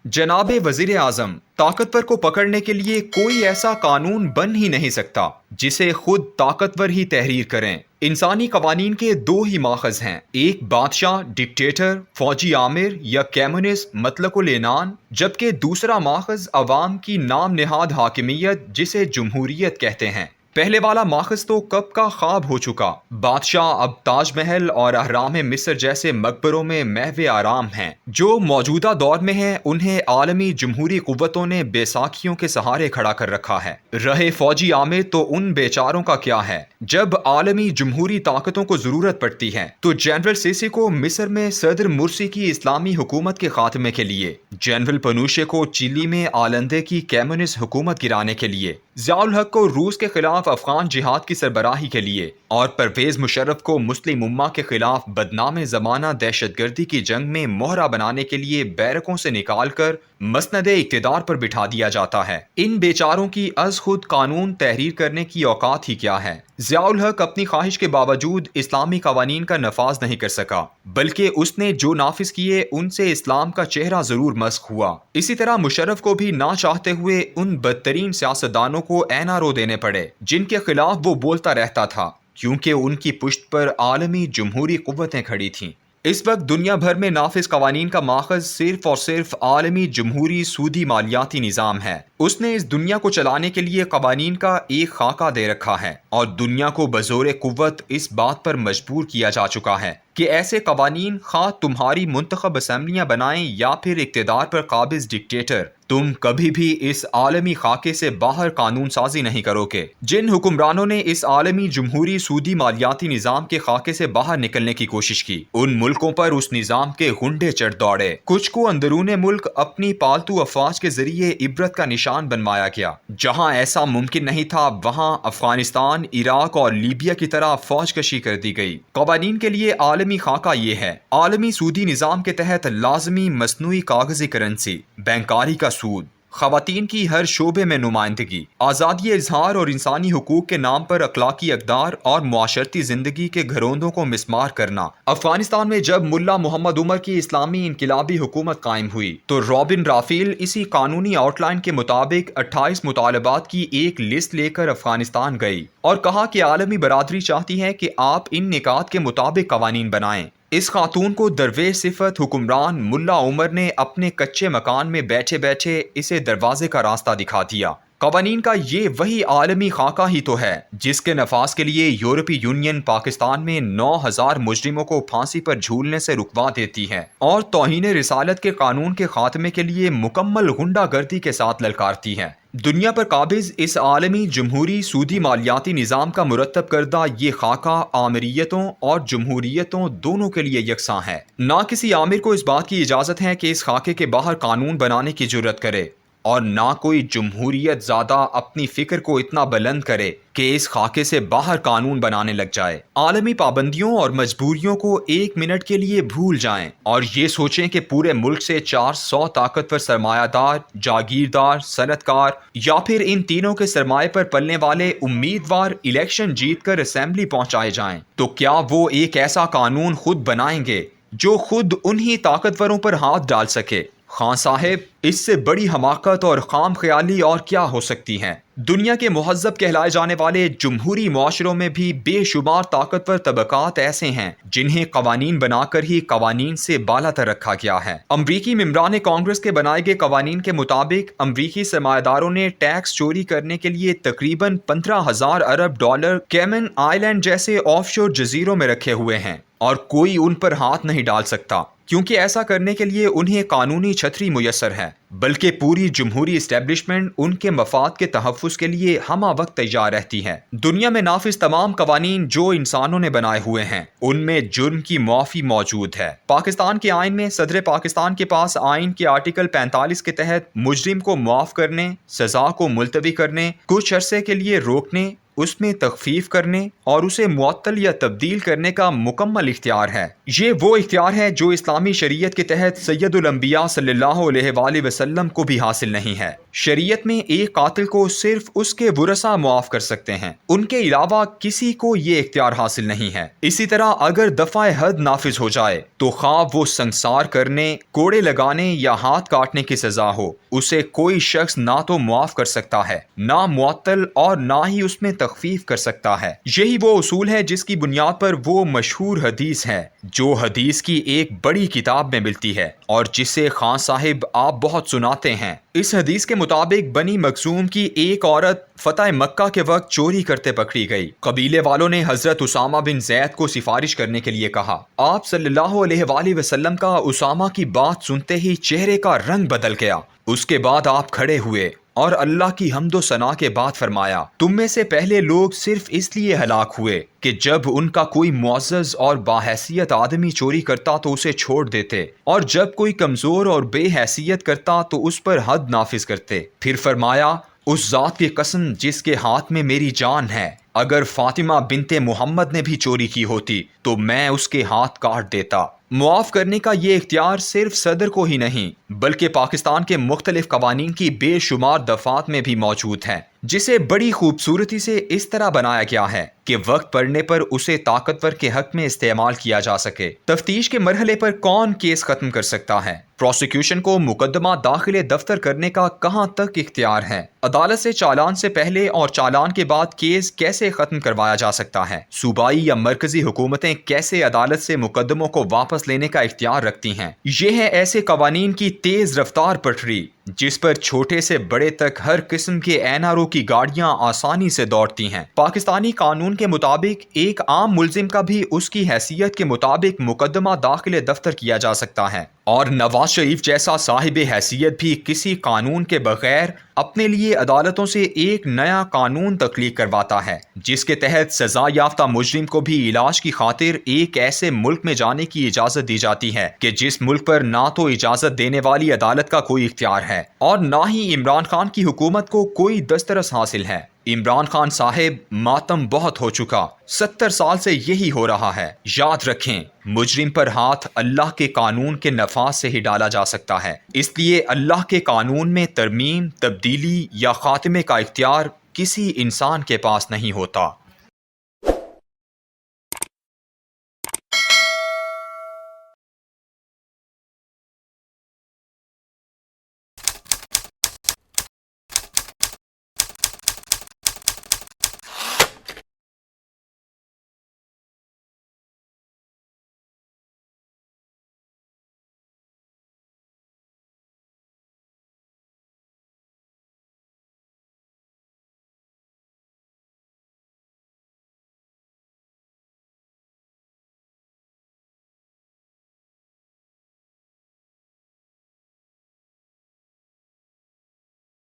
जनाब वजीर आजम, ताकतवर को पकड़ने के लिए कोई ऐसा कानून बन ही नहीं सकता जिसे खुद ताकतवर ही तहरीर करें। इंसानी कवानीन के दो ही माखज हैं, एक बादशाह डिक्टेटर फौजी आमिर या कम्युनिस्ट मतलकुल एनान, जबकि दूसरा माखज अवाम की नाम नेहाद हाकिमियत जिसे जमहूरियत कहते हैं। पहले वाला माखज तो कब का ख्वाब हो चुका। बादशाह अब ताजमहल और अहराम मिस्र जैसे मकबरों में महवे आराम हैं। जो मौजूदा दौर में हैं उन्हें आलमी जमहूरी कुव्वतों ने बेसाखियों के सहारे खड़ा कर रखा है। रहे फौजी आमिर तो उन बेचारों का क्या है। जब आलमी जमहूरी ताकतों को जरूरत पड़ती है तो जनरल सीसी को मिस्र में सदर मुर्सी की इस्लामी हुकूमत के खात्मे के लिए, जनरल पनूशे को चिली में आलंदे की कम्युनिस्ट हुकूमत गिराने के लिए, ज़ियाउल हक को रूस के खिलाफ अफगान जिहाद की सरबराही के लिए और परवेज मुशर्रफ को मुस्लिम उम्मा के खिलाफ बदनाम ज़माना दहशतगर्दी की जंग में मोहरा बनाने के लिए बैरकों से निकाल कर मसनदे इक़्तिदार पर बिठा दिया जाता है। इन बेचारों की अज खुद कानून तहरीर करने की औकात ही क्या है। ज़ियाउल हक अपनी ख्वाहिश के बावजूद इस्लामी कवानीन का नफाज नहीं कर सका, बल्कि उसने जो नाफिज किए उनसे इस्लाम का चेहरा जरूर मस्क हुआ। इसी तरह मुशर्रफ को भी ना चाहते हुए उन बदतरीन सियासतदानों को एनआरओ देने पड़े जिनके खिलाफ वो बोलता रहता था, क्योंकि उनकी पुश्त पर आलमी जमहूरी कुव्वतें खड़ी थीं। इस वक्त दुनिया भर में नाफिज कवानीन का माखज सिर्फ और सिर्फ आलमी जमहूरी सूदी मालियाती निज़ाम है। उसने इस दुनिया को चलाने के लिए कवानीन का एक खाका दे रखा है और दुनिया को बज़ोरे कुव्वत इस बात पर मजबूर किया जा चुका है कि ऐसे कवानीन खा तुम्हारी मुंतखब असम्बलियाँ बनाएं या फिर इक़्तिदार पर काबिज डिक्टेटर, तुम कभी भी इस आलमी खाके से बाहर कानून साजी नहीं करोगे। जिन हुक्मरानों ने इस आलमी जमहूरी सूदी मालियाती निज़ाम के खाके से बाहर निकलने की कोशिश की, उन मुल्कों पर उस निज़ाम के गुंडे चढ़ दौड़े। कुछ को अंदरूने मुल्क अपनी पालतू अफवाज के जरिए इबरत का निशान बनवाया गया। जहाँ ऐसा मुमकिन नहीं था वहाँ अफगानिस्तान, इराक और लीबिया की तरह फौज कशी कर दी गई। कवानीन के लिए आलमी खाका ये है, आलमी सूदी निज़ाम के तहत लाजमी मसनूई कागजी करेंसी, बैंकारी का सूद, खवातीन की हर शोबे में नुमाइंदगी, आज़ादी इजहार और इंसानी हुकूक के नाम पर अखलाकी अक़दार और मुआशरती ज़िंदगी के घरोंदों को मिसमार करना। अफगानिस्तान में जब मुल्ला मोहम्मद उमर की इस्लामी इनकिलाबी हुकूमत कायम हुई तो रॉबिन राफेल इसी कानूनी आउटलाइन के मुताबिक 28 मुतालबात की एक लिस्ट लेकर अफगानिस्तान गई और कहा कि आलमी बरादरी चाहती है कि आप इन निकात के मुताबिक कवानीन बनाएं। इस खातून को दरवेश सिफत हुक्मरान मुल्ला उमर ने अपने कच्चे मकान में बैठे बैठे इसे दरवाजे का रास्ता दिखा दिया। कवानीन का ये वही आलमी खाका ही तो है जिसके नफाज के लिए यूरोपीय यूनियन पाकिस्तान में 9000 मुजरिमों को फांसी पर झूलने से रुकवा देती है और तौहीन रिसालत के कानून के खात्मे के लिए मुकम्मल गुंडागर्दी के साथ ललकारती है। दुनिया पर काबिज इस आलमी जमहूरी सूदी मालियाती निज़ाम का मुरतब करदा ये खाका आमिरियतों और जमहूरियतों दोनों के लिए यकसां है। ना किसी आमिर को इस बात की इजाज़त है कि इस खाके के बाहर कानून बनाने की जुर्रत करे और ना कोई जमहूरियत ज़्यादा अपनी फिक्र को इतना बुलंद करे कि इस खाके से बाहर कानून बनाने लग जाए। आलमी पाबंदियों और मजबूरियों को एक मिनट के लिए भूल जाएं और ये सोचें कि पूरे मुल्क से 400 ताकतवर सरमायादार, जागीरदार, सनतकार या फिर इन तीनों के सरमाए पर पलने वाले उम्मीदवार इलेक्शन जीत कर असेंबली पहुंचाए जाएं, तो क्या वो एक ऐसा कानून खुद बनाएंगे जो खुद उन्हीं ताकतवरों पर हाथ डाल सके। खान साहब, इससे बड़ी हमाकत और खाम ख्याली और क्या हो सकती है। दुनिया के मुहज़्ज़ब कहलाए जाने वाले जमहूरी मुआशरों में भी बेशुमार ताकतवर तबकात ऐसे हैं जिन्हें कवानीन बनाकर ही कवानीन से बालातर रखा गया है। अमरीकी मेंबरान कांग्रेस के बनाए गए कवानीन के मुताबिक अमरीकी सरमायादारों ने टैक्स चोरी करने के लिए तकरीबन 15,000 अरब डॉलर कैमन आइलैंड जैसे ऑफशोर जजीरों में रखे हुए हैं और कोई उन पर हाथ नहीं डाल सकता, क्योंकि ऐसा करने के लिए उन्हें कानूनी छतरी मुयस्सर है, बल्कि पूरी जमहूरी इस्टेब्लिशमेंट उनके मफाद के तहफ़्फ़ुज़ के लिए हमा वक्त तैयार रहती है। दुनिया में नाफिज तमाम कवानीन जो इंसानों ने बनाए हुए हैं उनमें जुर्म की मुआफ़ी मौजूद है। पाकिस्तान के आइन में सदर पाकिस्तान के पास आइन के आर्टिकल 45 के तहत मुजरिम को मुआफ़ करने, सज़ा को मुलतवी करने, कुछ अरसे के लिए रोकने, उसमें तखफीफ करने और उसे मुअत्तल या तब्दील करने का मुकम्मल इख्तियार है। ये वो इख्तियार है जो इस्लामी शरीयत के तहत सैयदुल अंबिया सल्लल्लाहु अलैहि वसल्लम को भी हासिल नहीं है। شریعت میں ایک قاتل کو صرف اس کے ورثاء معاف کر سکتے ہیں، ان کے علاوہ کسی کو یہ اختیار حاصل نہیں ہے۔ اسی طرح اگر دفع حد نافذ ہو جائے تو خواہ وہ سنسار کرنے، کوڑے لگانے یا ہاتھ کاٹنے کی سزا ہو، اسے کوئی شخص نہ تو معاف کر سکتا ہے، نہ معطل اور نہ ہی اس میں تخفیف کر سکتا ہے۔ یہی وہ اصول ہے جس کی بنیاد پر وہ مشہور حدیث ہے جو حدیث کی ایک بڑی کتاب میں ملتی ہے اور جسے خان صاحب آپ بہت سناتے ہیں۔ اس حدیث کے مطابق بنی مخزوم کی ایک عورت فتح مکہ کے وقت چوری کرتے پکڑی گئی۔ قبیلے والوں نے حضرت اسامہ بن زید کو سفارش کرنے کے لیے کہا۔ آپ صلی اللہ علیہ وآلہ وسلم کا اسامہ کی بات سنتے ہی چہرے کا رنگ بدل گیا۔ اس کے بعد آپ کھڑے ہوئے اور اللہ کی حمد و ثنا کے بعد فرمایا، تم میں سے پہلے لوگ صرف اس لیے ہلاک ہوئے کہ جب ان کا کوئی معزز اور باحیثیت آدمی چوری کرتا تو اسے چھوڑ دیتے، اور جب کوئی کمزور اور بے حیثیت کرتا تو اس پر حد نافذ کرتے۔ پھر فرمایا، اس ذات کی قسم جس کے ہاتھ میں میری جان ہے، اگر فاطمہ بنت محمد نے بھی چوری کی ہوتی تو میں اس کے ہاتھ کاٹ دیتا۔ معاف کرنے کا یہ اختیار صرف صدر کو ہی نہیں بلکہ پاکستان کے مختلف قوانین کی بے شمار دفعات میں بھی موجود ہے، جسے بڑی خوبصورتی سے اس طرح بنایا گیا ہے کہ وقت پڑنے پر اسے طاقتور کے حق میں استعمال کیا جا سکے۔ تفتیش کے مرحلے پر کون کیس ختم کر سکتا ہے؟ پروسیکیوشن کو مقدمہ داخل دفتر کرنے کا کہاں تک اختیار ہے؟ عدالت سے چالان سے پہلے اور چالان کے بعد کیس کیسے ختم کروایا جا سکتا ہے؟ صوبائی یا مرکزی حکومتیں کیسے عدالت سے مقدموں کو واپس لینے کا اختیار رکھتی ہیں؟ یہ ہے ایسے قوانین کی تیز رفتار پٹری جس پر چھوٹے سے بڑے تک ہر قسم کے این آر او کی گاڑیاں آسانی سے دوڑتی ہیں۔ پاکستانی قانون کے مطابق ایک عام ملزم کا بھی اس کی حیثیت کے مطابق مقدمہ داخل دفتر کیا جا سکتا ہے، اور نواز شریف جیسا صاحب حیثیت بھی کسی قانون کے بغیر اپنے لیے عدالتوں سے ایک نیا قانون تخلیق کرواتا ہے جس کے تحت سزا یافتہ مجرم کو بھی علاج کی خاطر ایک ایسے ملک میں جانے کی اجازت دی جاتی ہے کہ جس ملک پر نہ تو اجازت دینے والی عدالت کا کوئی اختیار ہے اور نہ ہی عمران خان کی حکومت کو کوئی دسترس حاصل ہے۔ عمران خان صاحب، ماتم بہت ہو چکا، 70 سال سے یہی ہو رہا ہے۔ یاد رکھیں، مجرم پر ہاتھ اللہ کے قانون کے نفاذ سے ہی ڈالا جا سکتا ہے، اس لیے اللہ کے قانون میں ترمیم، تبدیلی یا خاتمے کا اختیار کسی انسان کے پاس نہیں ہوتا۔